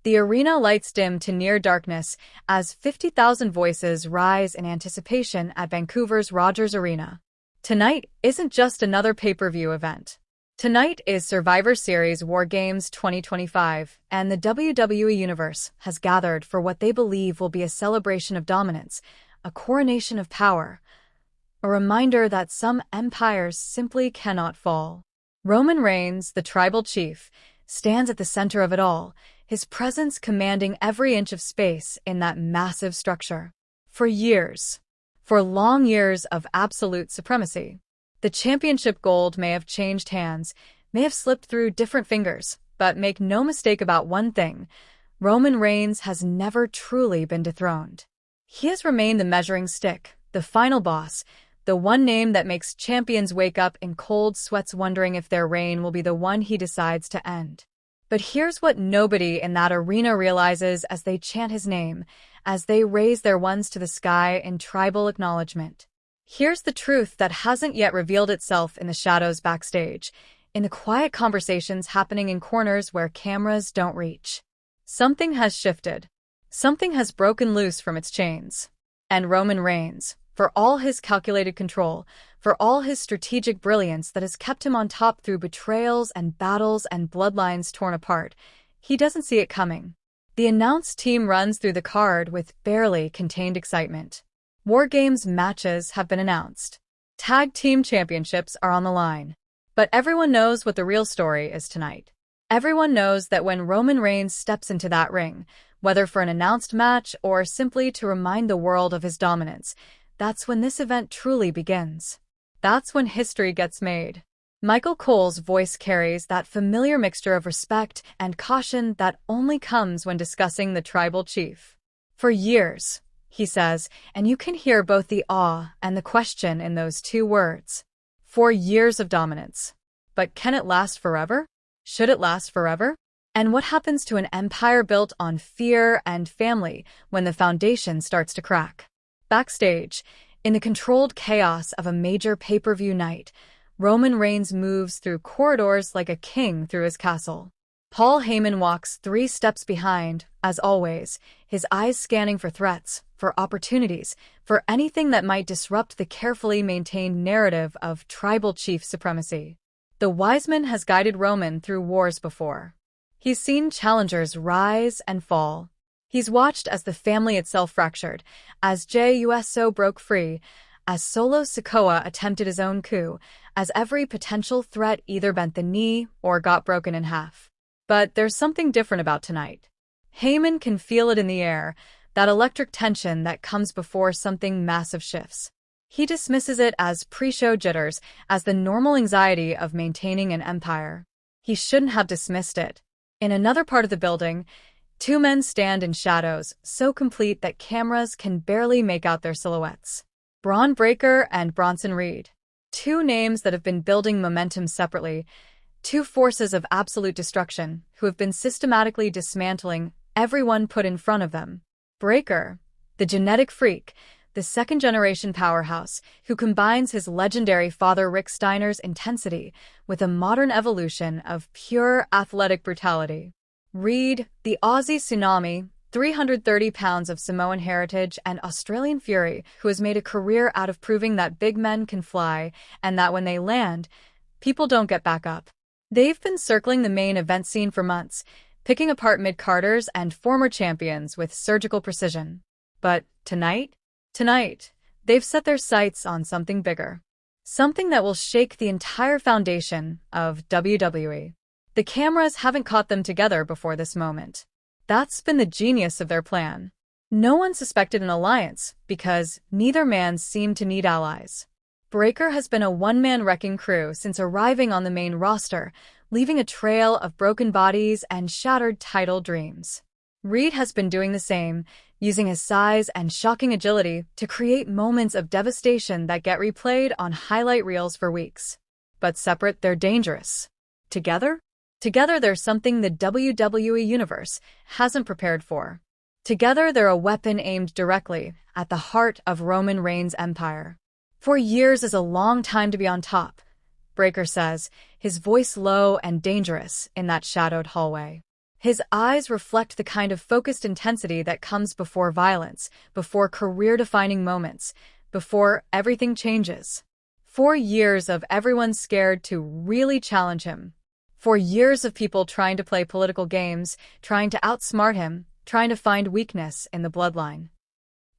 The arena lights dim to near darkness as 50,000 voices rise in anticipation at Vancouver's Rogers Arena. Tonight isn't just another pay-per-view event. Tonight is Survivor Series War Games 2025, and the WWE Universe has gathered for what they believe will be a celebration of dominance, a coronation of power, a reminder that some empires simply cannot fall. Roman Reigns, the tribal chief, stands at the center of it all, his presence commanding every inch of space in that massive structure. For years, for long years of absolute supremacy, the championship gold may have changed hands, may have slipped through different fingers, but make no mistake about one thing: Roman Reigns has never truly been dethroned. He has remained the measuring stick, the final boss, the one name that makes champions wake up in cold sweats wondering if their reign will be the one he decides to end. But here's what nobody in that arena realizes as they chant his name, as they raise their wands to the sky in tribal acknowledgement. Here's the truth that hasn't yet revealed itself in the shadows backstage, in the quiet conversations happening in corners where cameras don't reach. Something has shifted. Something has broken loose from its chains. And Roman Reigns, for all his calculated control, for all his strategic brilliance that has kept him on top through betrayals and battles and bloodlines torn apart, he doesn't see it coming. The announced team runs through the card with barely contained excitement. War Games matches have been announced. Tag team championships are on the line. But everyone knows what the real story is tonight. Everyone knows that when Roman Reigns steps into that ring, whether for an announced match or simply to remind the world of his dominance, that's when this event truly begins. That's when history gets made. Michael Cole's voice carries that familiar mixture of respect and caution that only comes when discussing the tribal chief. For years, he says, and you can hear both the awe and the question in those two words. 4 years of dominance. But can it last forever? Should it last forever? And what happens to an empire built on fear and family when the foundation starts to crack? Backstage, in the controlled chaos of a major pay-per-view night, Roman Reigns moves through corridors like a king through his castle. Paul Heyman walks 3 steps behind, as always, his eyes scanning for threats, for opportunities, for anything that might disrupt the carefully maintained narrative of tribal chief supremacy. The Wiseman has guided Roman through wars before. He's seen challengers rise and fall. He's watched as the family itself fractured, as Jey Uso broke free, as Solo Sikoa attempted his own coup, as every potential threat either bent the knee or got broken in half. But there's something different about tonight. Heyman can feel it in the air, that electric tension that comes before something massive shifts. He dismisses it as pre-show jitters, as the normal anxiety of maintaining an empire. He shouldn't have dismissed it. In another part of the building, 2 men stand in shadows, so complete that cameras can barely make out their silhouettes. Bron Breakker and Bronson Reed. 2 names that have been building momentum separately, 2 forces of absolute destruction who have been systematically dismantling everyone put in front of them. Breakker, the genetic freak, the second-generation powerhouse who combines his legendary father Rick Steiner's intensity with a modern evolution of pure athletic brutality. Reed, the Aussie tsunami, 330 pounds of Samoan heritage and Australian fury who has made a career out of proving that big men can fly and that when they land, people don't get back up. They've been circling the main event scene for months, picking apart mid-carders and former champions with surgical precision. But tonight, they've set their sights on something bigger. Something that will shake the entire foundation of WWE. The cameras haven't caught them together before this moment. That's been the genius of their plan. No one suspected an alliance because neither man seemed to need allies. Breakker has been a one-man wrecking crew since arriving on the main roster, leaving a trail of broken bodies and shattered title dreams. Reed has been doing the same, using his size and shocking agility to create moments of devastation that get replayed on highlight reels for weeks. But separate, they're dangerous. Together there's something the WWE Universe hasn't prepared for. Together they're a weapon aimed directly at the heart of Roman Reigns' empire. 4 years is a long time to be on top, Breakker says, his voice low and dangerous in that shadowed hallway. His eyes reflect the kind of focused intensity that comes before violence, before career-defining moments, before everything changes. 4 years of everyone scared to really challenge him. 4 years of people trying to play political games, trying to outsmart him, trying to find weakness in the bloodline.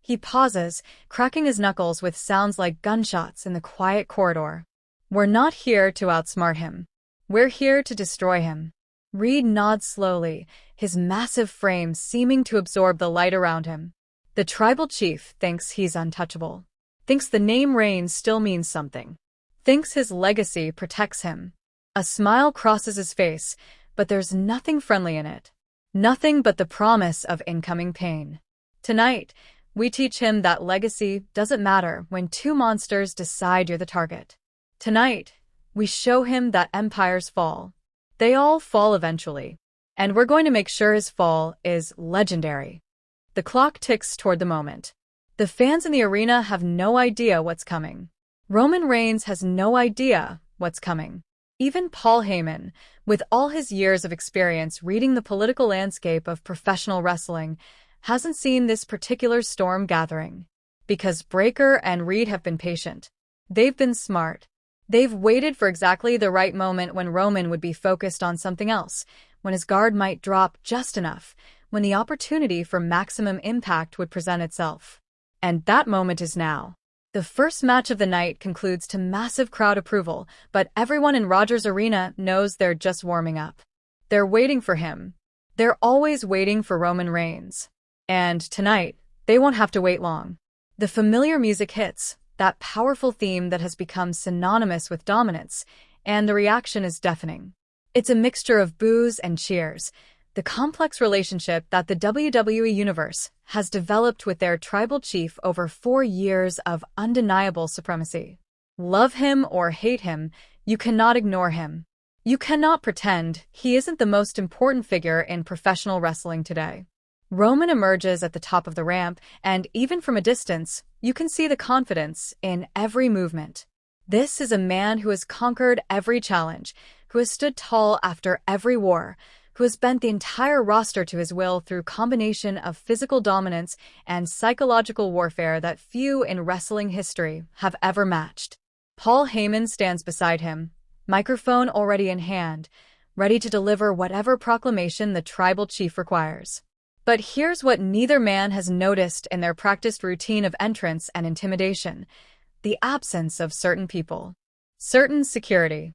He pauses, cracking his knuckles with sounds like gunshots in the quiet corridor. We're not here to outsmart him. We're here to destroy him. Reed nods slowly, his massive frame seeming to absorb the light around him. The tribal chief thinks he's untouchable. Thinks the name Reigns still means something. Thinks his legacy protects him. A smile crosses his face, but there's nothing friendly in it. Nothing but the promise of incoming pain. Tonight, we teach him that legacy doesn't matter when two monsters decide you're the target. Tonight, we show him that empires fall. They all fall eventually. And we're going to make sure his fall is legendary. The clock ticks toward the moment. The fans in the arena have no idea what's coming. Roman Reigns has no idea what's coming. Even Paul Heyman, with all his years of experience reading the political landscape of professional wrestling, hasn't seen this particular storm gathering. Because Breakker and Reed have been patient. They've been smart. They've waited for exactly the right moment when Roman would be focused on something else, when his guard might drop just enough, when the opportunity for maximum impact would present itself. And that moment is now. The first match of the night concludes to massive crowd approval, but everyone in Rogers Arena knows they're just warming up. They're waiting for him. They're always waiting for Roman Reigns. And tonight, they won't have to wait long. The familiar music hits, that powerful theme that has become synonymous with dominance, and the reaction is deafening. It's a mixture of boos and cheers, the complex relationship that the WWE Universe has developed with their tribal chief over 4 years of undeniable supremacy. Love him or hate him, you cannot ignore him. You cannot pretend he isn't the most important figure in professional wrestling today. Roman emerges at the top of the ramp, and even from a distance, you can see the confidence in every movement. This is a man who has conquered every challenge, who has stood tall after every war, who has bent the entire roster to his will through combination of physical dominance and psychological warfare that few in wrestling history have ever matched. Paul Heyman stands beside him, microphone already in hand, ready to deliver whatever proclamation the tribal chief requires. But here's what neither man has noticed in their practiced routine of entrance and intimidation: the absence of certain people. Certain security.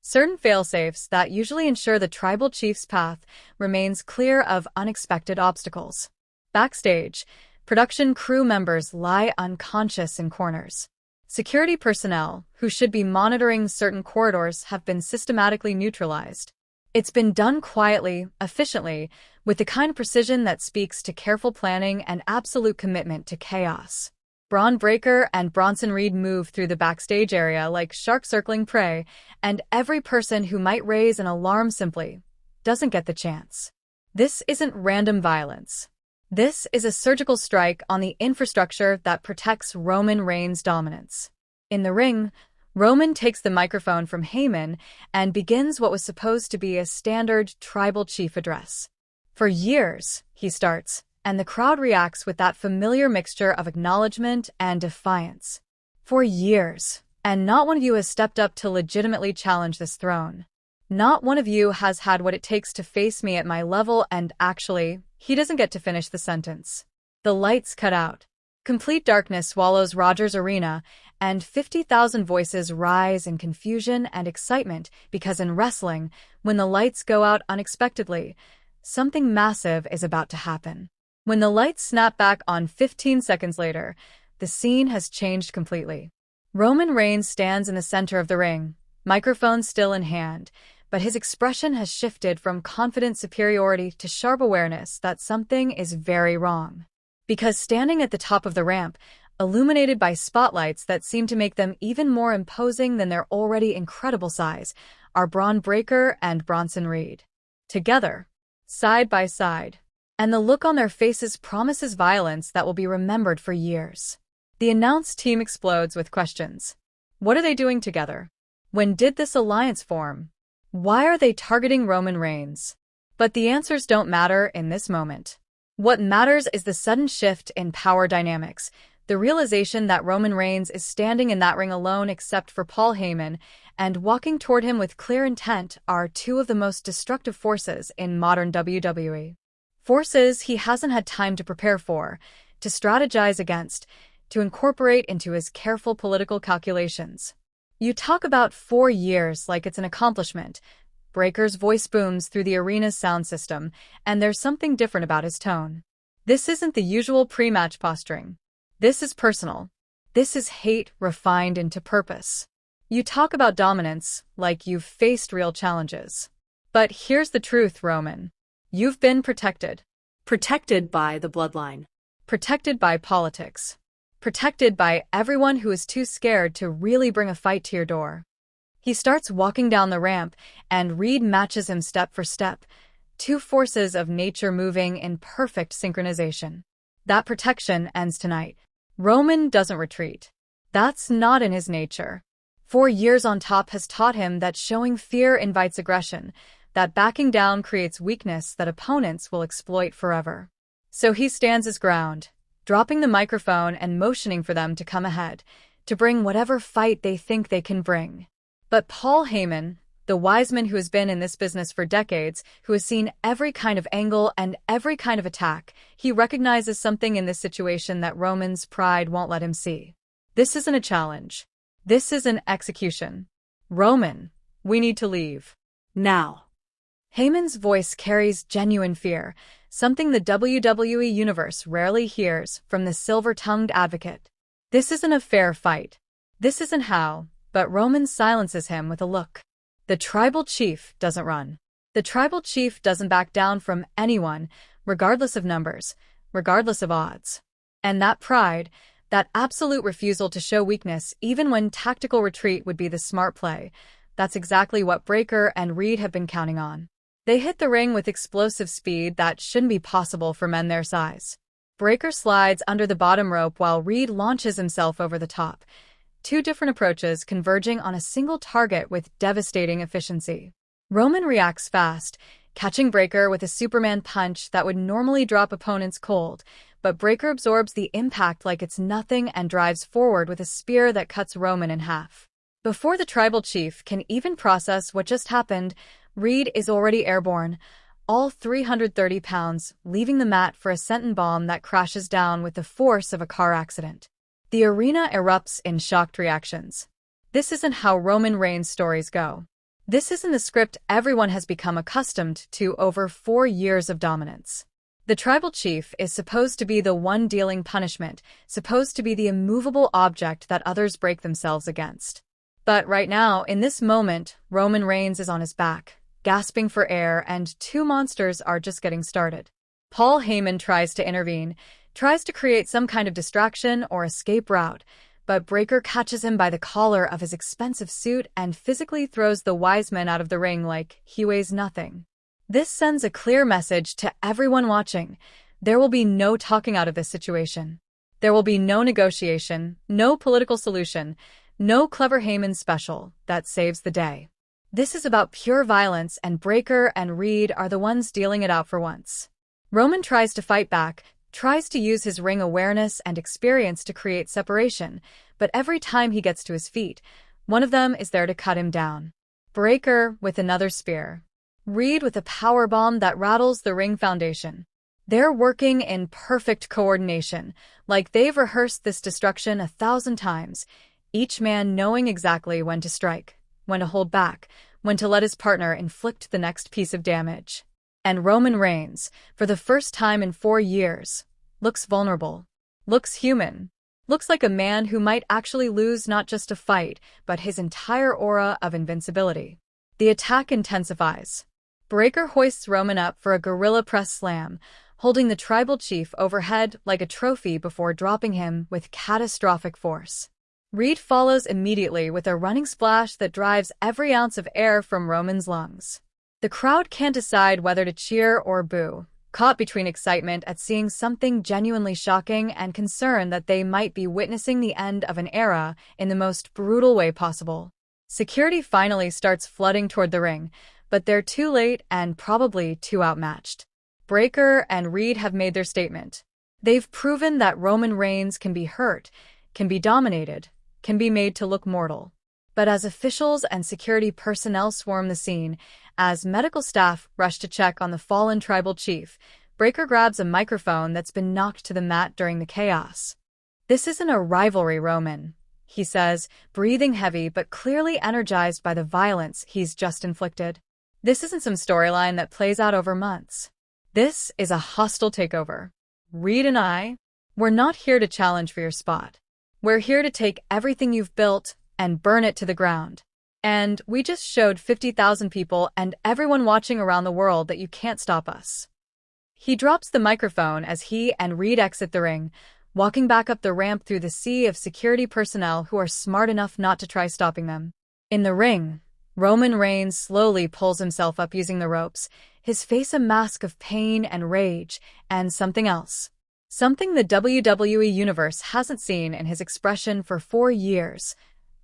Certain failsafes that usually ensure the tribal chief's path remains clear of unexpected obstacles. Backstage, production crew members lie unconscious in corners. Security personnel, who should be monitoring certain corridors, have been systematically neutralized. It's been done quietly, efficiently, with the kind of precision that speaks to careful planning and absolute commitment to chaos. Bron Breakker and Bronson Reed move through the backstage area like sharks circling prey, and every person who might raise an alarm simply doesn't get the chance. This isn't random violence. This is a surgical strike on the infrastructure that protects Roman Reigns' dominance. In the ring, Roman takes the microphone from Heyman and begins what was supposed to be a standard tribal chief address. For years, he starts, and the crowd reacts with that familiar mixture of acknowledgement and defiance. For years, and not one of you has stepped up to legitimately challenge this throne. Not one of you has had what it takes to face me at my level, and actually, he doesn't get to finish the sentence. The lights cut out. Complete darkness swallows Rogers Arena, and 50,000 voices rise in confusion and excitement because in wrestling, when the lights go out unexpectedly, something massive is about to happen. When the lights snap back on 15 seconds later, the scene has changed completely. Roman Reigns stands in the center of the ring, microphone still in hand, but his expression has shifted from confident superiority to sharp awareness that something is very wrong. Because standing at the top of the ramp, illuminated by spotlights that seem to make them even more imposing than their already incredible size, are Bron Breakker and Bronson Reed. Together, side by side. And the look on their faces promises violence that will be remembered for years. The announce team explodes with questions. What are they doing together? When did this alliance form? Why are they targeting Roman Reigns? But the answers don't matter in this moment. What matters is the sudden shift in power dynamics, the realization that Roman Reigns is standing in that ring alone except for Paul Heyman, and walking toward him with clear intent are two of the most destructive forces in modern WWE. Forces he hasn't had time to prepare for, to strategize against, to incorporate into his careful political calculations. You talk about 4 years like it's an accomplishment. Breaker's voice booms through the arena's sound system, and there's something different about his tone. This isn't the usual pre-match posturing. This is personal. This is hate refined into purpose. You talk about dominance like you've faced real challenges. But here's the truth, Roman. You've been protected. Protected by the bloodline. Protected by politics. Protected by everyone who is too scared to really bring a fight to your door. He starts walking down the ramp, and Reed matches him step for step, two forces of nature moving in perfect synchronization. That protection ends tonight. Roman doesn't retreat. That's not in his nature. 4 years on top has taught him that showing fear invites aggression, that backing down creates weakness that opponents will exploit forever. So he stands his ground, dropping the microphone and motioning for them to come ahead, to bring whatever fight they think they can bring. But Paul Heyman, the wise man who has been in this business for decades, who has seen every kind of angle and every kind of attack, he recognizes something in this situation that Roman's pride won't let him see. This isn't a challenge. This is an execution. Roman, we need to leave. Now. Heyman's voice carries genuine fear, something the WWE Universe rarely hears from the silver-tongued advocate. This isn't a fair fight. This isn't how, but Roman silences him with a look. The tribal chief doesn't run. The tribal chief doesn't back down from anyone, regardless of numbers, regardless of odds. And that pride, that absolute refusal to show weakness even when tactical retreat would be the smart play, that's exactly what Breaker and Reed have been counting on. They hit the ring with explosive speed that shouldn't be possible for men their size. Breaker slides under the bottom rope while Reed launches himself over the top. Two different approaches converging on a single target with devastating efficiency. Roman reacts fast, catching Breaker with a Superman punch that would normally drop opponents cold, but Breaker absorbs the impact like it's nothing and drives forward with a spear that cuts Roman in half. Before the tribal chief can even process what just happened, Reed is already airborne, all 330 pounds, leaving the mat for a senton bomb that crashes down with the force of a car accident. The arena erupts in shocked reactions. This isn't how Roman Reigns' stories go. This isn't the script everyone has become accustomed to over 4 years of dominance. The tribal chief is supposed to be the one dealing punishment, supposed to be the immovable object that others break themselves against. But right now, in this moment, Roman Reigns is on his back, gasping for air, and two monsters are just getting started. Paul Heyman tries to intervene, tries to create some kind of distraction or escape route, but Breaker catches him by the collar of his expensive suit and physically throws the wise man out of the ring like he weighs nothing. This sends a clear message to everyone watching. There will be no talking out of this situation. There will be no negotiation, no political solution, no clever Heyman special that saves the day. This is about pure violence, and Breaker and Reed are the ones dealing it out for once. Roman tries to fight back, tries to use his ring awareness and experience to create separation, but every time he gets to his feet, one of them is there to cut him down. Breaker with another spear. Reed with a powerbomb that rattles the ring foundation. They're working in perfect coordination, like they've rehearsed this destruction 1,000 times, each man knowing exactly when to strike, when to hold back, when to let his partner inflict the next piece of damage. And Roman Reigns, for the first time in 4 years, looks vulnerable, looks human, looks like a man who might actually lose not just a fight, but his entire aura of invincibility. The attack intensifies. Breaker hoists Roman up for a gorilla press slam, holding the tribal chief overhead like a trophy before dropping him with catastrophic force. Reed follows immediately with a running splash that drives every ounce of air from Roman's lungs. The crowd can't decide whether to cheer or boo, caught between excitement at seeing something genuinely shocking and concern that they might be witnessing the end of an era in the most brutal way possible. Security finally starts flooding toward the ring, but they're too late and probably too outmatched. Breakker and Reed have made their statement. They've proven that Roman Reigns can be hurt, can be dominated, can be made to look mortal. But as officials and security personnel swarm the scene, as medical staff rush to check on the fallen tribal chief, Breakker grabs a microphone that's been knocked to the mat during the chaos. "This isn't a rivalry, Roman," he says, breathing heavy but clearly energized by the violence he's just inflicted. "This isn't some storyline that plays out over months. This is a hostile takeover. Reed and we're not here to challenge for your spot. We're here to take everything you've built and burn it to the ground. And we just showed 50,000 people and everyone watching around the world that you can't stop us." He drops the microphone as he and Reed exit the ring, walking back up the ramp through the sea of security personnel who are smart enough not to try stopping them. In the ring, Roman Reigns slowly pulls himself up using the ropes, his face a mask of pain and rage, and something else. Something the WWE Universe hasn't seen in his expression for 4 years: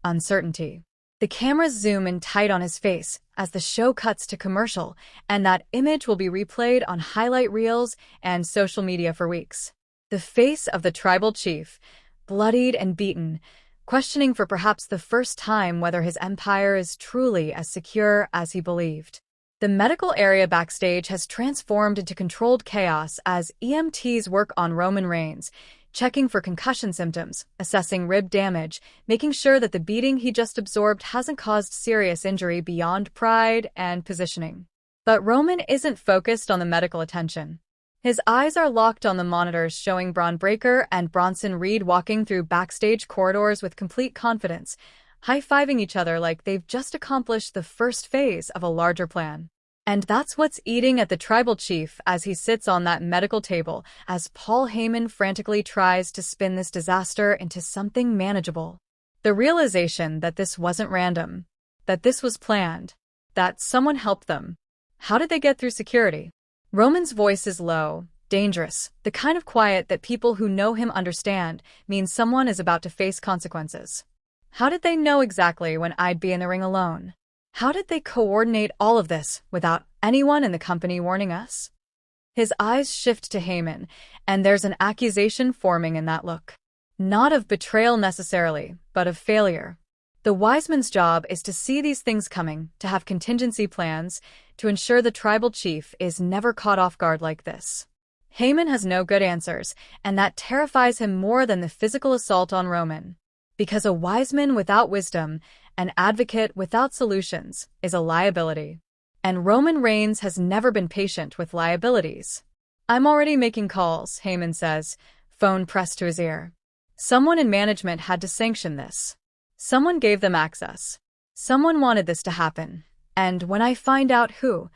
uncertainty. The cameras zoom in tight on his face as the show cuts to commercial, and that image will be replayed on highlight reels and social media for weeks. The face of the tribal chief, bloodied and beaten, questioning for perhaps the first time whether his empire is truly as secure as he believed. The medical area backstage has transformed into controlled chaos as EMTs work on Roman Reigns, checking for concussion symptoms, assessing rib damage, making sure that the beating he just absorbed hasn't caused serious injury beyond pride and positioning. But Roman isn't focused on the medical attention. His eyes are locked on the monitors showing Bron Breakker and Bronson Reed walking through backstage corridors with complete confidence, high-fiving each other like they've just accomplished the first phase of a larger plan. And that's what's eating at the tribal chief as he sits on that medical table, as Paul Heyman frantically tries to spin this disaster into something manageable. The realization that this wasn't random, that this was planned, that someone helped them. How did they get through security? Roman's voice is low, dangerous, the kind of quiet that people who know him understand means someone is about to face consequences. How did they know exactly when I'd be in the ring alone? How did they coordinate all of this without anyone in the company warning us? His eyes shift to Heyman, and there's an accusation forming in that look. Not of betrayal necessarily, but of failure. The wise man's job is to see these things coming, to have contingency plans, to ensure the tribal chief is never caught off guard like this. Heyman has no good answers, and that terrifies him more than the physical assault on Roman. Because a wise man without wisdom, an advocate without solutions, is a liability. And Roman Reigns has never been patient with liabilities. "I'm already making calls," Heyman says, phone pressed to his ear. Someone in management had to sanction this. Someone gave them access. Someone wanted this to happen. And when I find out who...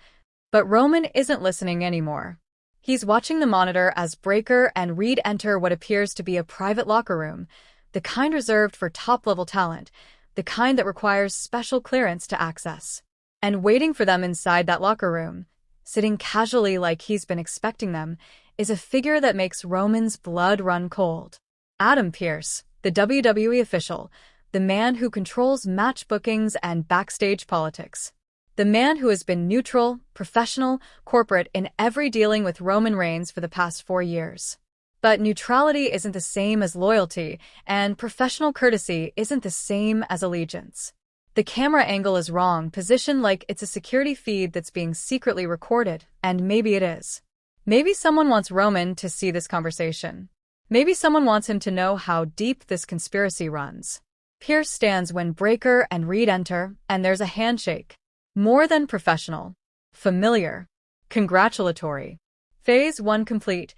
But Roman isn't listening anymore. He's watching the monitor as Breakker and Reed enter what appears to be a private locker room, the kind reserved for top-level talent, the kind that requires special clearance to access. And waiting for them inside that locker room, sitting casually like he's been expecting them, is a figure that makes Roman's blood run cold. Adam Pearce, the WWE official, the man who controls match bookings and backstage politics. The man who has been neutral, professional, corporate in every dealing with Roman Reigns for the past 4 years. But neutrality isn't the same as loyalty, and professional courtesy isn't the same as allegiance. The camera angle is wrong, positioned like it's a security feed that's being secretly recorded, and maybe it is. Maybe someone wants Roman to see this conversation. Maybe someone wants him to know how deep this conspiracy runs. Pearce stands when Breakker and Reed enter, and there's a handshake. More than professional. Familiar. Congratulatory. Phase 1 complete.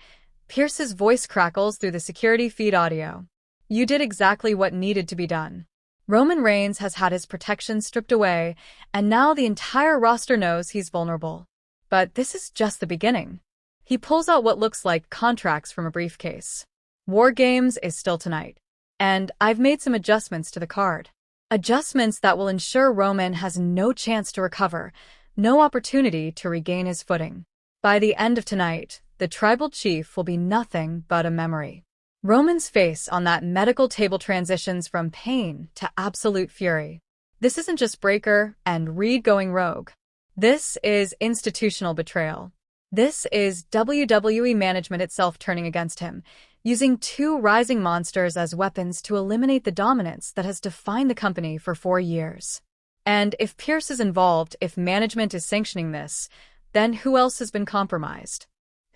Pearce's voice crackles through the security feed audio. "You did exactly what needed to be done." Roman Reigns has had his protection stripped away, and now the entire roster knows he's vulnerable. But this is just the beginning. He pulls out what looks like contracts from a briefcase. War Games is still tonight. And I've made some adjustments to the card. Adjustments that will ensure Roman has no chance to recover, no opportunity to regain his footing. By the end of tonight, the tribal chief will be nothing but a memory. Roman's face on that medical table transitions from pain to absolute fury. This isn't just Breakker and Reed going rogue. This is institutional betrayal. This is WWE management itself turning against him, using two rising monsters as weapons to eliminate the dominance that has defined the company for 4 years. And if Pierce is involved, if management is sanctioning this, then who else has been compromised?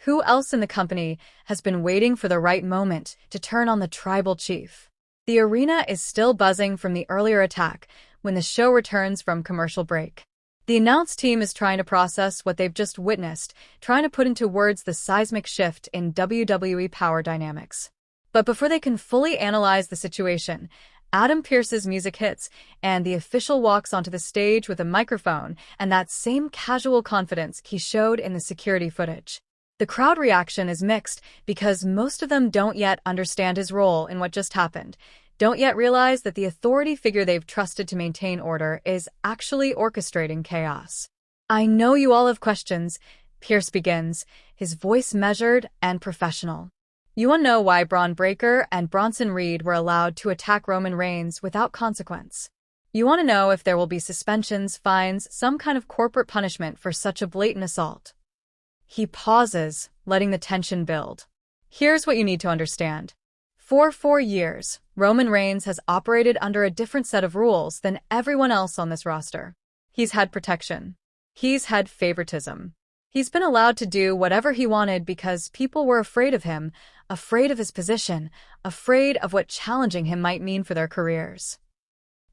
Who else in the company has been waiting for the right moment to turn on the tribal chief? The arena is still buzzing from the earlier attack when the show returns from commercial break. The announce team is trying to process what they've just witnessed, trying to put into words the seismic shift in WWE power dynamics. But before they can fully analyze the situation, Adam Pearce's music hits, and the official walks onto the stage with a microphone and that same casual confidence he showed in the security footage. The crowd reaction is mixed because most of them don't yet understand his role in what just happened, don't yet realize that the authority figure they've trusted to maintain order is actually orchestrating chaos. "I know you all have questions," Pierce begins, his voice measured and professional. "You want to know why Bron Breakker and Bronson Reed were allowed to attack Roman Reigns without consequence. You want to know if there will be suspensions, fines, some kind of corporate punishment for such a blatant assault." He pauses, letting the tension build. Here's what you need to understand. For 4 years, Roman Reigns has operated under a different set of rules than everyone else on this roster. He's had protection. He's had favoritism. He's been allowed to do whatever he wanted because people were afraid of him, afraid of his position, afraid of what challenging him might mean for their careers.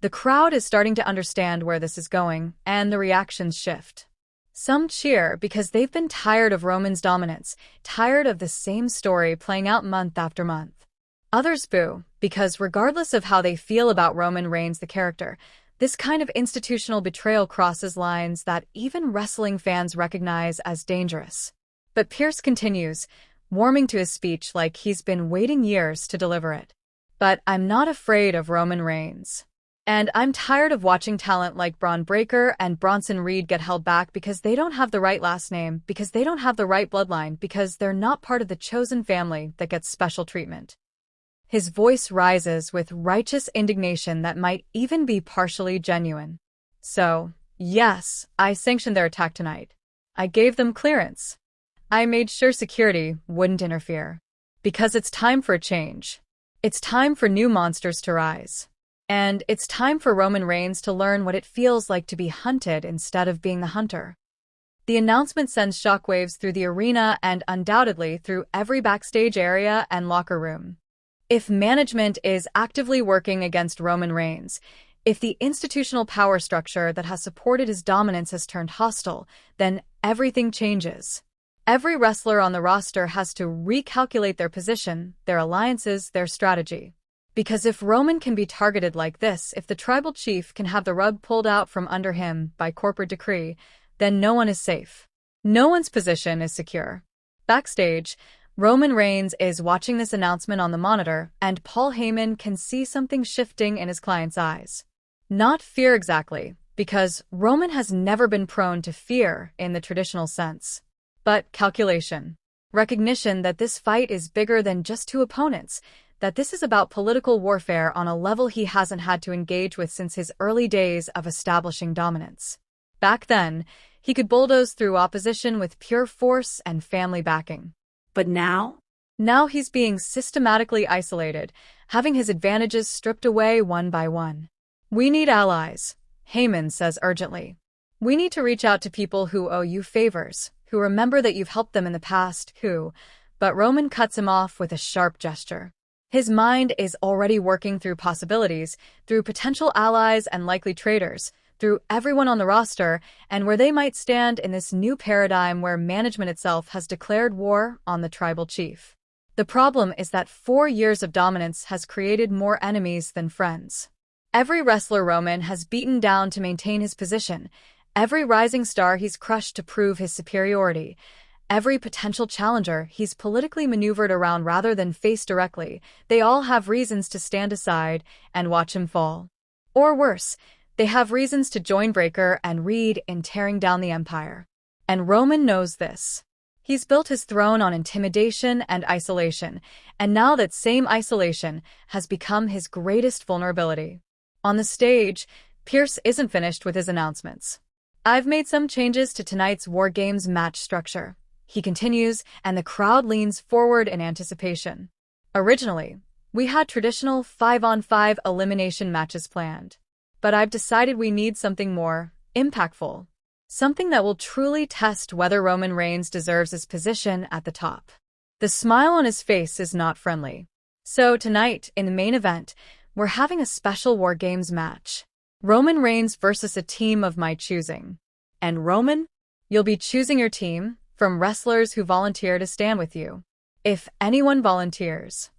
The crowd is starting to understand where this is going, and the reactions shift. Some cheer because they've been tired of Roman's dominance, tired of the same story playing out month after month. Others boo, because regardless of how they feel about Roman Reigns the character, this kind of institutional betrayal crosses lines that even wrestling fans recognize as dangerous. But Pierce continues, warming to his speech like he's been waiting years to deliver it. "But I'm not afraid of Roman Reigns. And I'm tired of watching talent like Bron Breakker and Bronson Reed get held back because they don't have the right last name, because they don't have the right bloodline, because they're not part of the chosen family that gets special treatment." His voice rises with righteous indignation that might even be partially genuine. "So, yes, I sanctioned their attack tonight. I gave them clearance. I made sure security wouldn't interfere. Because it's time for a change. It's time for new monsters to rise. And it's time for Roman Reigns to learn what it feels like to be hunted instead of being the hunter." The announcement sends shockwaves through the arena and undoubtedly through every backstage area and locker room. If management is actively working against Roman Reigns, if the institutional power structure that has supported his dominance has turned hostile, then everything changes. Every wrestler on the roster has to recalculate their position, their alliances, their strategy. Because if Roman can be targeted like this, if the tribal chief can have the rug pulled out from under him by corporate decree, then no one is safe. No one's position is secure. Backstage, Roman Reigns is watching this announcement on the monitor, and Paul Heyman can see something shifting in his client's eyes. Not fear exactly, because Roman has never been prone to fear in the traditional sense, but calculation. Recognition that this fight is bigger than just two opponents, that this is about political warfare on a level he hasn't had to engage with since his early days of establishing dominance. Back then, he could bulldoze through opposition with pure force and family backing. But now? Now he's being systematically isolated, having his advantages stripped away one by one. "We need allies," Heyman says urgently. "We need to reach out to people who owe you favors, who remember that you've helped them in the past, who—" But Roman cuts him off with a sharp gesture. His mind is already working through possibilities, through potential allies and likely traitors, through everyone on the roster, and where they might stand in this new paradigm where management itself has declared war on the tribal chief. The problem is that 4 years of dominance has created more enemies than friends. Every wrestler Roman has beaten down to maintain his position, every rising star he's crushed to prove his superiority, every potential challenger he's politically maneuvered around rather than face directly, they all have reasons to stand aside and watch him fall. Or worse, they have reasons to join Breakker and Reed in tearing down the empire. And Roman knows this. He's built his throne on intimidation and isolation, and now that same isolation has become his greatest vulnerability. On the stage, Pierce isn't finished with his announcements. I've made some changes to tonight's War Games match structure, he continues, and the crowd leans forward in anticipation. Originally, we had traditional 5-on-5 elimination matches planned, but I've decided we need something more impactful. Something that will truly test whether Roman Reigns deserves his position at the top. The smile on his face is not friendly. So tonight, in the main event, we're having a special War Games match. Roman Reigns versus a team of my choosing. And Roman, you'll be choosing your team from wrestlers who volunteer to stand with you. If anyone volunteers.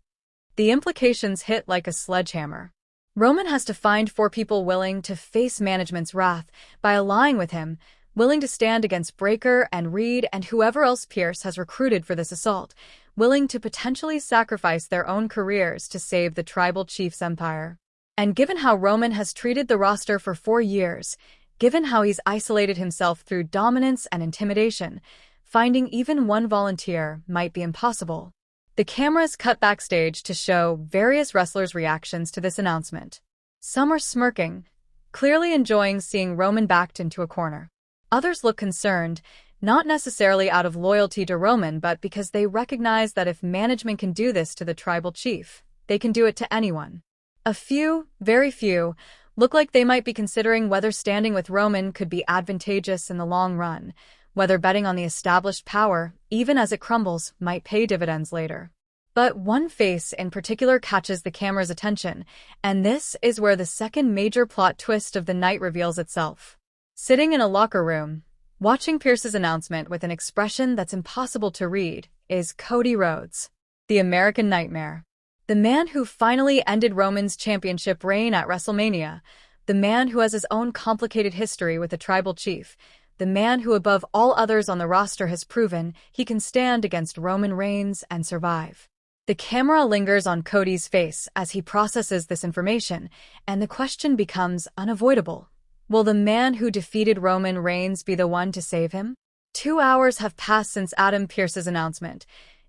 The implications hit like a sledgehammer. Roman has to find 4 people willing to face management's wrath by allying with him, willing to stand against Breakker and Reed and whoever else Pierce has recruited for this assault, willing to potentially sacrifice their own careers to save the tribal chief's empire. And given how Roman has treated the roster for 4 years, given how he's isolated himself through dominance and intimidation, finding even one volunteer might be impossible. The cameras cut backstage to show various wrestlers' reactions to this announcement. Some are smirking, clearly enjoying seeing Roman backed into a corner. Others look concerned, not necessarily out of loyalty to Roman, but because they recognize that if management can do this to the tribal chief, they can do it to anyone. A few, very few, look like they might be considering whether standing with Roman could be advantageous in the long run, whether betting on the established power, even as it crumbles, might pay dividends later. But one face in particular catches the camera's attention, and this is where the second major plot twist of the night reveals itself. Sitting in a locker room, watching Pierce's announcement with an expression that's impossible to read, is Cody Rhodes, the American Nightmare. The man who finally ended Roman's championship reign at WrestleMania, the man who has his own complicated history with the tribal chief, the man who above all others on the roster has proven he can stand against Roman Reigns and survive. The camera lingers on Cody's face as he processes this information, and the question becomes unavoidable. Will the man who defeated Roman Reigns be the one to save him? 2 hours have passed since Adam Pearce's announcement.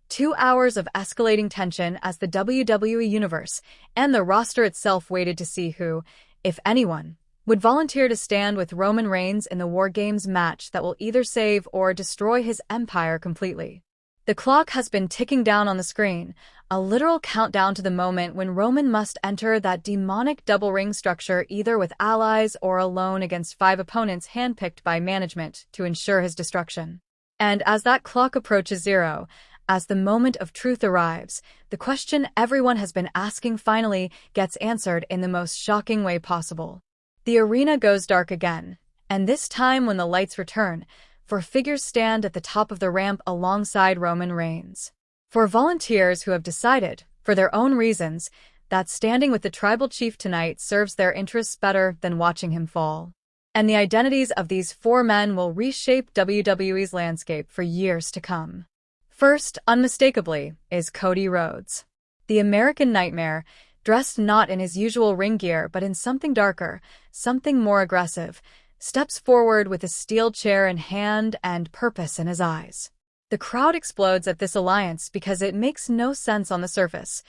2 hours of escalating tension as the WWE Universe and the roster itself waited to see who, if anyone, would volunteer to stand with Roman Reigns in the War Games match that will either save or destroy his empire completely. The clock has been ticking down on the screen, a literal countdown to the moment when Roman must enter that demonic double ring structure either with allies or alone against 5 opponents handpicked by management to ensure his destruction. And as that clock approaches 0, as the moment of truth arrives, the question everyone has been asking finally gets answered in the most shocking way possible. The arena goes dark again, and this time when the lights return, 4 figures stand at the top of the ramp alongside Roman Reigns. 4 volunteers who have decided, for their own reasons, that standing with the tribal chief tonight serves their interests better than watching him fall. And the identities of these 4 men will reshape WWE's landscape for years to come. First, unmistakably, is Cody Rhodes. The American Nightmare, dressed not in his usual ring gear but in something darker, something more aggressive, steps forward with a steel chair in hand and purpose in his eyes. The crowd explodes at this alliance because it makes no sense on the surface.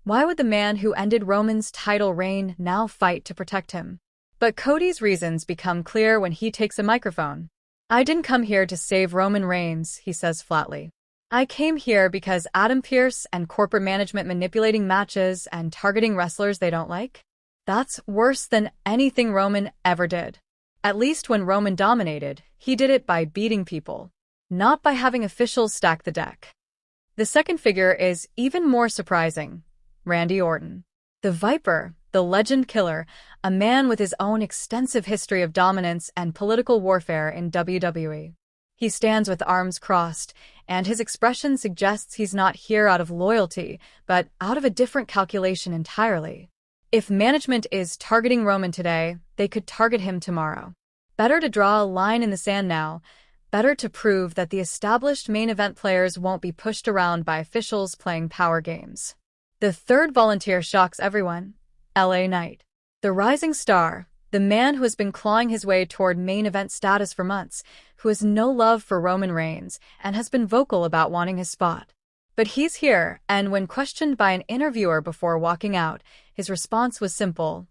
Why would the man who ended Roman's title reign now fight to protect him? But Cody's reasons become clear when he takes a microphone. I didn't come here to save Roman Reigns, he says flatly. I came here because Adam Pearce and corporate management manipulating matches and targeting wrestlers they don't like? That's worse than anything Roman ever did. At least when Roman dominated, he did it by beating people, not by having officials stack the deck. The second figure is even more surprising, Randy Orton. The Viper, the legend killer, a man with his own extensive history of dominance and political warfare in WWE. He stands with arms crossed, and his expression suggests he's not here out of loyalty, but out of a different calculation entirely. If management is targeting Roman today, they could target him tomorrow. Better to draw a line in the sand now, better to prove that the established main event players won't be pushed around by officials playing power games. The third volunteer shocks everyone. LA Knight. The rising star, the man who has been clawing his way toward main event status for months, who has no love for Roman Reigns and has been vocal about wanting his spot. But he's here, and when questioned by an interviewer before walking out, his response was simple.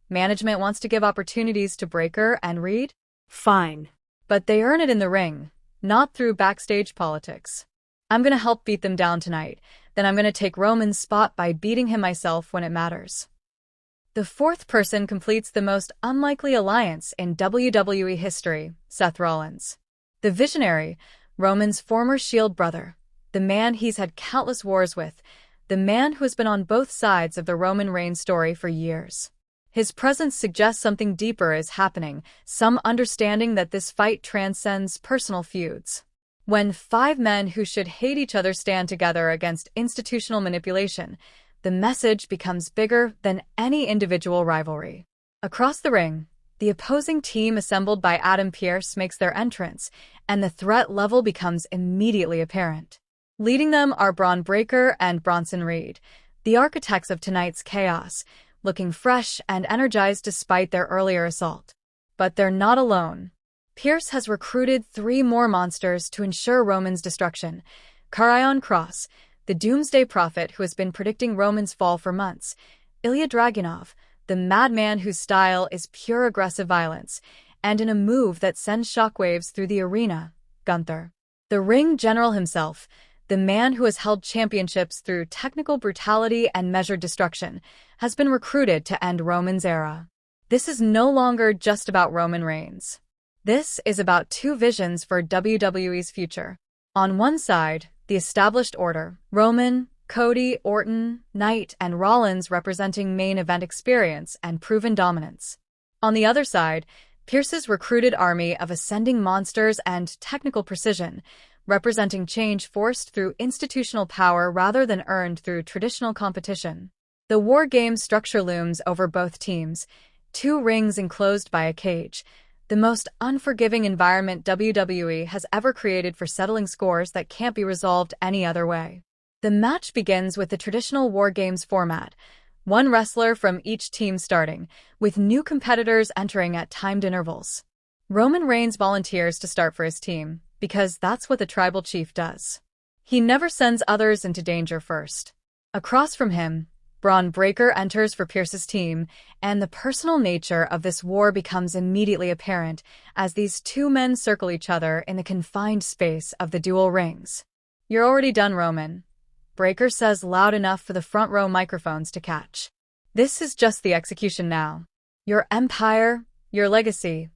Management wants to give opportunities to Breakker and Reed? Fine. But they earn it in the ring, not through backstage politics. I'm gonna help beat them down tonight, then I'm gonna take Roman's spot by beating him myself when it matters. The fourth person completes the most unlikely alliance in WWE history, Seth Rollins. The visionary, Roman's former Shield brother, the man he's had countless wars with, the man who has been on both sides of the Roman Reigns story for years. His presence suggests something deeper is happening, some understanding that this fight transcends personal feuds. When five men who should hate each other stand together against institutional manipulation, the message becomes bigger than any individual rivalry. Across the ring, the opposing team assembled by Adam Pearce makes their entrance, and the threat level becomes immediately apparent. Leading them are Bron Breakker and Bronson, the architects of tonight's chaos, looking fresh and energized despite their earlier assault. But they're not alone. Pearce has recruited 3 more monsters to ensure Roman's destruction. Karrion Kross, the doomsday prophet who has been predicting Roman's fall for months. Ilya Dragunov, the madman whose style is pure aggressive violence, and in a move that sends shockwaves through the arena, Gunther. The ring general himself, the man who has held championships through technical brutality and measured destruction, has been recruited to end Roman's era. This is no longer just about Roman Reigns. This is about 2 visions for WWE's future. On one side, the established order, Roman, Cody, Orton, Knight, and Rollins representing main event experience and proven dominance. On the other side, Pearce's recruited army of ascending monsters and technical precision, representing change forced through institutional power rather than earned through traditional competition. The war game structure looms over both teams, 2 rings enclosed by a cage, the most unforgiving environment WWE has ever created for settling scores that can't be resolved any other way. The match begins with the traditional war games format, 1 wrestler from each team starting, with new competitors entering at timed intervals. Roman Reigns volunteers to start for his team, because that's what the tribal chief does. He never sends others into danger first. Across from him, Bron Breakker enters for Pearce's team, and the personal nature of this war becomes immediately apparent as these 2 men circle each other in the confined space of the dual rings. "You're already done, Roman," Breakker says loud enough for the front row microphones to catch. "This is just the execution now. Your empire, your legacy,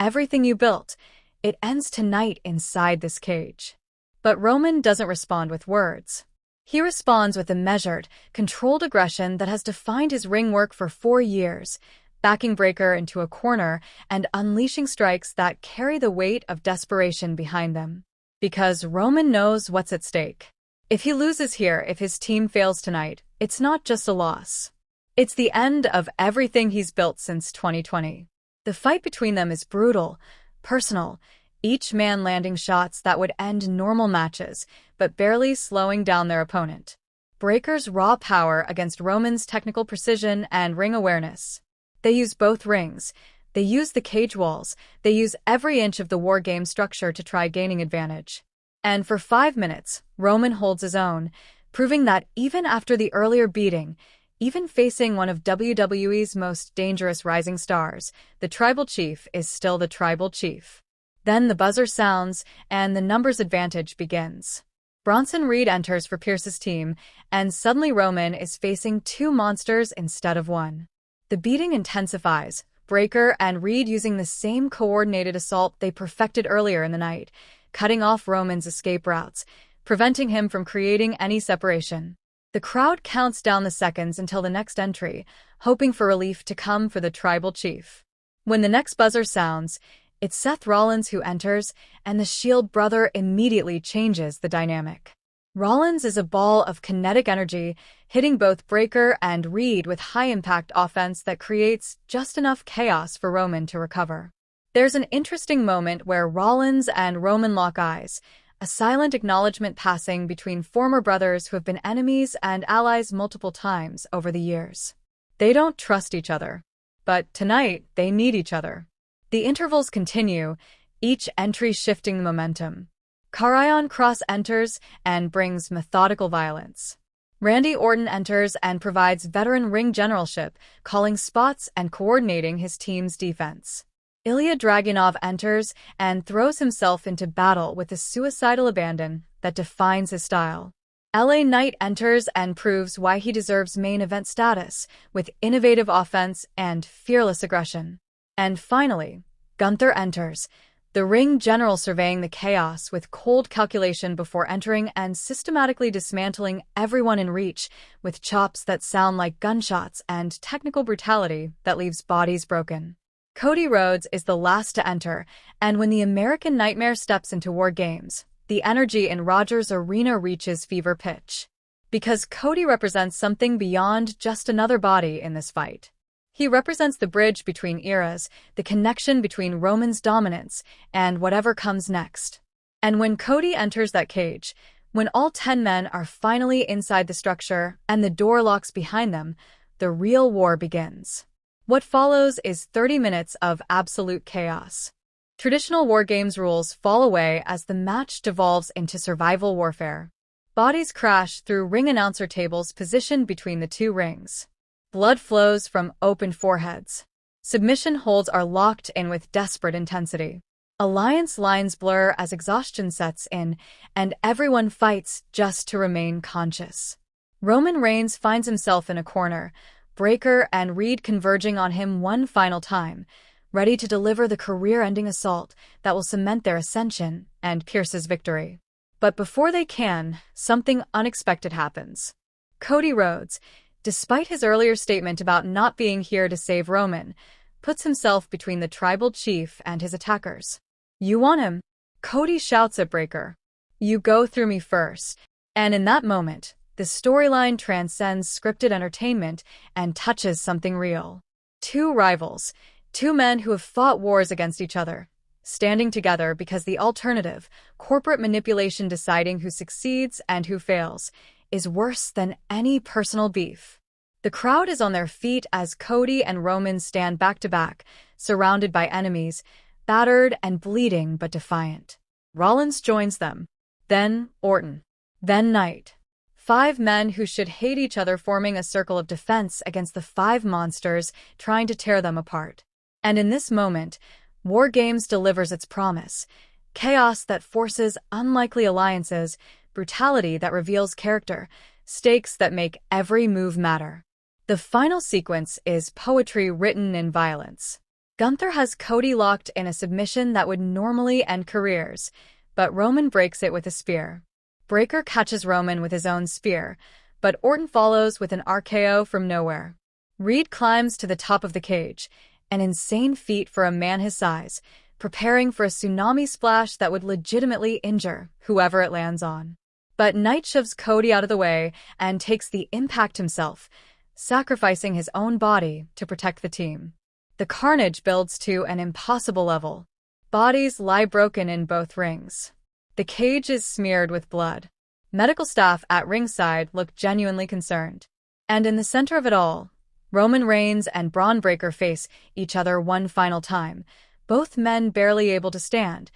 everything you built, it ends tonight inside this cage." But Roman doesn't respond with words. He responds with a measured, controlled aggression that has defined his ring work for 4 years, backing Breakker into a corner and unleashing strikes that carry the weight of desperation behind them. Because Roman knows what's at stake. If he loses here, if his team fails tonight, it's not just a loss. It's the end of everything he's built since 2020. The fight between them is brutal, personal, each man landing shots that would end normal matches, but barely slowing down their opponent. Breakker's raw power against Roman's technical precision and ring awareness. They use both rings. They use the cage walls. They use every inch of the war game structure to try gaining advantage. And for 5 minutes, Roman holds his own, proving that even after the earlier beating, even facing one of WWE's most dangerous rising stars, the tribal chief is still the tribal chief. Then the buzzer sounds, and the numbers advantage begins. Bronson enters for Pearce's team, and suddenly Roman is facing 2 monsters instead of 1. The beating intensifies, Breakker and Reed using the same coordinated assault they perfected earlier in the night, cutting off Roman's escape routes, preventing him from creating any separation. The crowd counts down the seconds until the next entry, hoping for relief to come for the tribal chief. When the next buzzer sounds, it's Seth Rollins who enters, and the Shield brother immediately changes the dynamic. Rollins is a ball of kinetic energy, hitting both Breakker and Reed with high-impact offense that creates just enough chaos for Roman to recover. There's an interesting moment where Rollins and Roman lock eyes, a silent acknowledgement passing between former brothers who have been enemies and allies multiple times over the years. They don't trust each other, but tonight they need each other. The intervals continue, each entry shifting the momentum. Karrion Kross enters and brings methodical violence. Randy Orton enters and provides veteran ring generalship, calling spots and coordinating his team's defense. Ilya Dragunov enters and throws himself into battle with the suicidal abandon that defines his style. LA Knight enters and proves why he deserves main event status, with innovative offense and fearless aggression. And finally, Gunther enters, the ring general surveying the chaos with cold calculation before entering and systematically dismantling everyone in reach, with chops that sound like gunshots and technical brutality that leaves bodies broken. Cody Rhodes is the last to enter, and when the American Nightmare steps into War Games, the energy in Rogers Arena reaches fever pitch. Because Cody represents something beyond just another body in this fight. He represents the bridge between eras, the connection between Roman's dominance and whatever comes next. And when Cody enters that cage, when all 10 men are finally inside the structure and the door locks behind them, the real war begins. What follows is 30 minutes of absolute chaos. Traditional War Games rules fall away as the match devolves into survival warfare. Bodies crash through ring announcer tables positioned between the two rings. Blood flows from open foreheads. Submission holds are locked in with desperate intensity. Alliance lines blur as exhaustion sets in, and everyone fights just to remain conscious. Roman Reigns finds himself in a corner, Breaker and Reed converging on him one final time, ready to deliver the career-ending assault that will cement their ascension and Pierce's victory. But before they can, something unexpected happens. Cody Rhodes, despite his earlier statement about not being here to save Roman, puts himself between the tribal chief and his attackers. "You want him?" Cody shouts at Breaker. "You go through me first." And in that moment, the storyline transcends scripted entertainment and touches something real. Two rivals, two men who have fought wars against each other, standing together because the alternative, corporate manipulation deciding who succeeds and who fails, is worse than any personal beef. The crowd is on their feet as Cody and Roman stand back to back, surrounded by enemies, battered and bleeding but defiant. Rollins joins them. Then Orton. Then Knight. 5 men who should hate each other forming a circle of defense against the 5 monsters trying to tear them apart. And in this moment, War Games delivers its promise. Chaos that forces unlikely alliances, brutality that reveals character, stakes that make every move matter. The final sequence is poetry written in violence. Gunther has Cody locked in a submission that would normally end careers, but Roman breaks it with a spear. Breaker catches Roman with his own spear, but Orton follows with an RKO from nowhere. Reed climbs to the top of the cage, an insane feat for a man his size, preparing for a tsunami splash that would legitimately injure whoever it lands on. But Knight shoves Cody out of the way and takes the impact himself, sacrificing his own body to protect the team. The carnage builds to an impossible level. Bodies lie broken in both rings. The cage is smeared with blood. Medical staff at ringside look genuinely concerned. And in the center of it all, Roman Reigns and Bron Breakker face each other one final time, both men barely able to stand,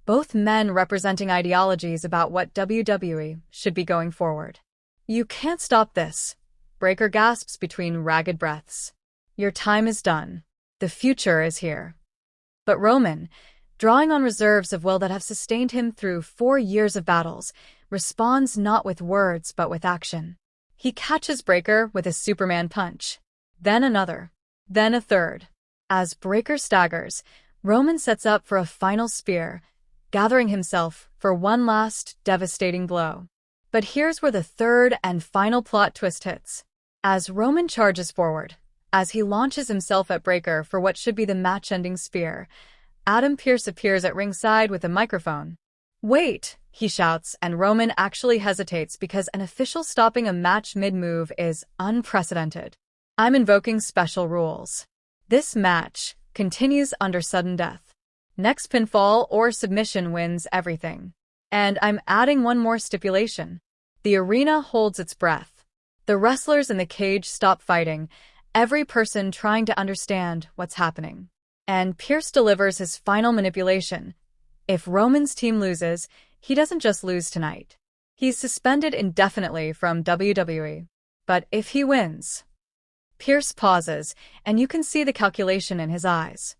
both men representing ideologies about what WWE should be going forward. "You can't stop this," Breakker gasps between ragged breaths. "Your time is done. The future is here." But Roman, drawing on reserves of will that have sustained him through 4 years of battles, responds not with words but with action. He catches Breakker with a Superman punch. Then another. Then a third. As Breakker staggers, Roman sets up for a final spear, gathering himself for one last devastating blow. But here's where the third and final plot twist hits. As Roman charges forward, as he launches himself at Breakker for what should be the match-ending spear, Adam Pearce appears at ringside with a microphone. "Wait," he shouts, and Roman actually hesitates because an official stopping a match mid-move is unprecedented. "I'm invoking special rules. This match continues under sudden death. Next pinfall or submission wins everything. And I'm adding one more stipulation. The arena holds its breath. The wrestlers in the cage stop fighting, every person trying to understand what's happening." And Pearce delivers his final manipulation. If Roman's team loses, he doesn't just lose tonight. He's suspended indefinitely from WWE. But if he wins... Pearce pauses, and you can see the calculation in his eyes.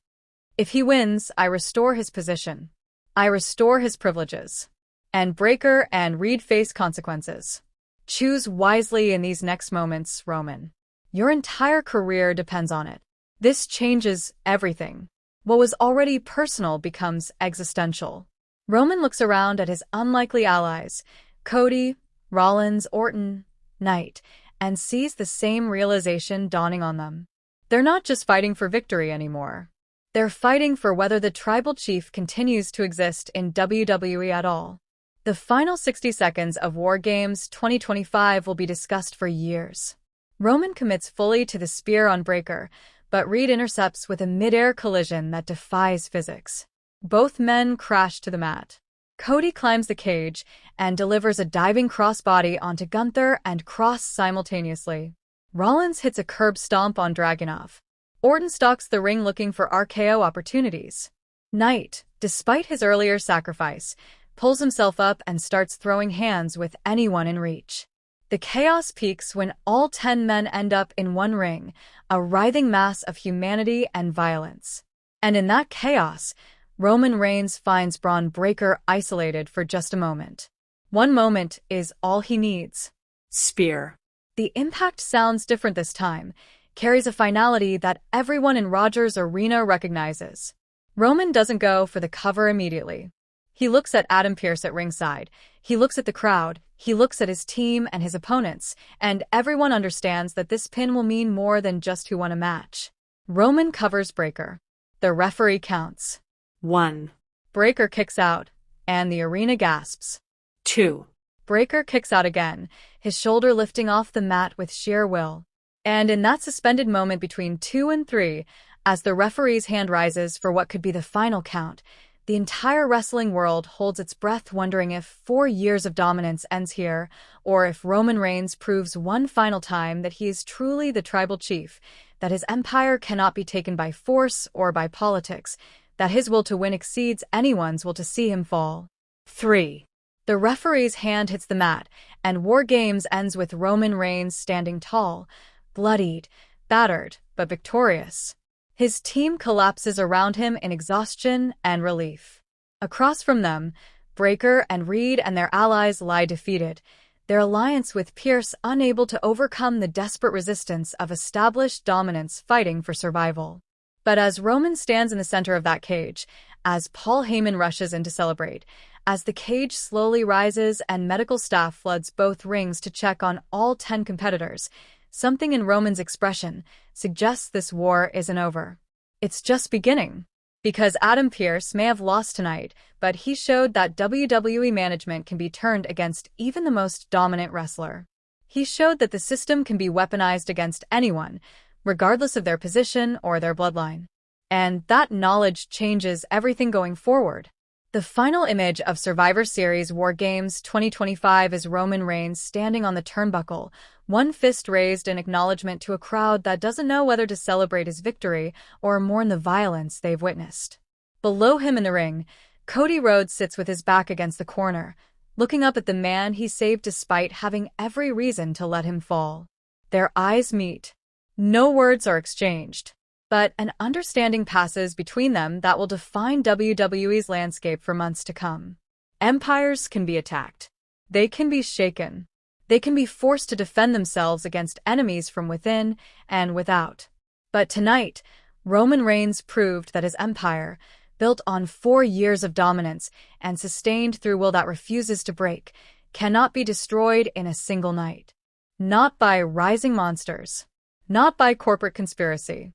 If he wins, I restore his position. I restore his privileges. And Breakker and Reed face consequences. Choose wisely in these next moments, Roman. Your entire career depends on it. This changes everything. What was already personal becomes existential. Roman looks around at his unlikely allies, Cody, Rollins, Orton, Knight, and sees the same realization dawning on them. They're not just fighting for victory anymore. They're fighting for whether the tribal chief continues to exist in WWE at all. The final 60 seconds of War Games 2025 will be discussed for years. Roman commits fully to the spear on Breakker, but Reed intercepts with a mid-air collision that defies physics. Both men crash to the mat. Cody climbs the cage and delivers a diving crossbody onto Gunther and Cross simultaneously. Rollins hits a curb stomp on Dragunov. Orton stalks the ring looking for RKO opportunities. Knight, despite his earlier sacrifice, pulls himself up and starts throwing hands with anyone in reach. The chaos peaks when all 10 men end up in one ring, a writhing mass of humanity and violence. And in that chaos, Roman Reigns finds Bron Breakker isolated for just a moment. One moment is all he needs. Spear. The impact sounds different this time, carries a finality that everyone in Rogers Arena recognizes. Roman doesn't go for the cover immediately. He looks at Adam Pearce at ringside, he looks at the crowd, he looks at his team and his opponents, and everyone understands that this pin will mean more than just who won a match. Roman covers Breakker. The referee counts. 1. Breakker kicks out, and the arena gasps. 2. Breakker kicks out again, his shoulder lifting off the mat with sheer will. And in that suspended moment between 2 and 3, as the referee's hand rises for what could be the final count, the entire wrestling world holds its breath wondering if 4 years of dominance ends here, or if Roman Reigns proves one final time that he is truly the tribal chief, that his empire cannot be taken by force or by politics, that his will to win exceeds anyone's will to see him fall. 3. The referee's hand hits the mat, and War Games ends with Roman Reigns standing tall, bloodied, battered, but victorious. His team collapses around him in exhaustion and relief. Across from them, Breakker and Reed and their allies lie defeated, their alliance with Pearce unable to overcome the desperate resistance of established dominance fighting for survival. But as Roman stands in the center of that cage, as Paul Heyman rushes in to celebrate, as the cage slowly rises and medical staff floods both rings to check on all 10 competitors, something in Roman's expression suggests this war isn't over. It's just beginning. Because Adam Pearce may have lost tonight, but he showed that WWE management can be turned against even the most dominant wrestler. He showed that the system can be weaponized against anyone, regardless of their position or their bloodline. And that knowledge changes everything going forward. The final image of Survivor Series War Games 2025 is Roman Reigns standing on the turnbuckle, one fist raised in acknowledgement to a crowd that doesn't know whether to celebrate his victory or mourn the violence they've witnessed. Below him in the ring, Cody Rhodes sits with his back against the corner, looking up at the man he saved despite having every reason to let him fall. Their eyes meet. No words are exchanged. But an understanding passes between them that will define WWE's landscape for months to come. Empires can be attacked. They can be shaken. They can be forced to defend themselves against enemies from within and without. But tonight, Roman Reigns proved that his empire, built on 4 years of dominance and sustained through will that refuses to break, cannot be destroyed in a single night. Not by rising monsters. Not by corporate conspiracy.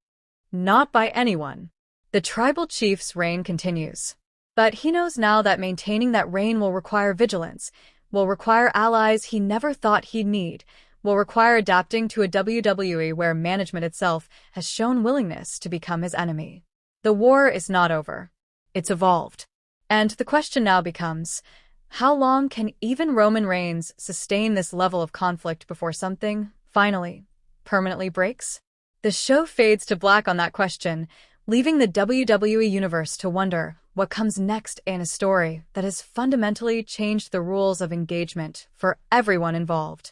Not by anyone. The tribal chief's reign continues. But he knows now that maintaining that reign will require vigilance, will require allies he never thought he'd need, will require adapting to a WWE where management itself has shown willingness to become his enemy. The war is not over. It's evolved. And the question now becomes, how long can even Roman Reigns sustain this level of conflict before something, finally, permanently breaks? The show fades to black on that question, leaving the WWE Universe to wonder what comes next in a story that has fundamentally changed the rules of engagement for everyone involved.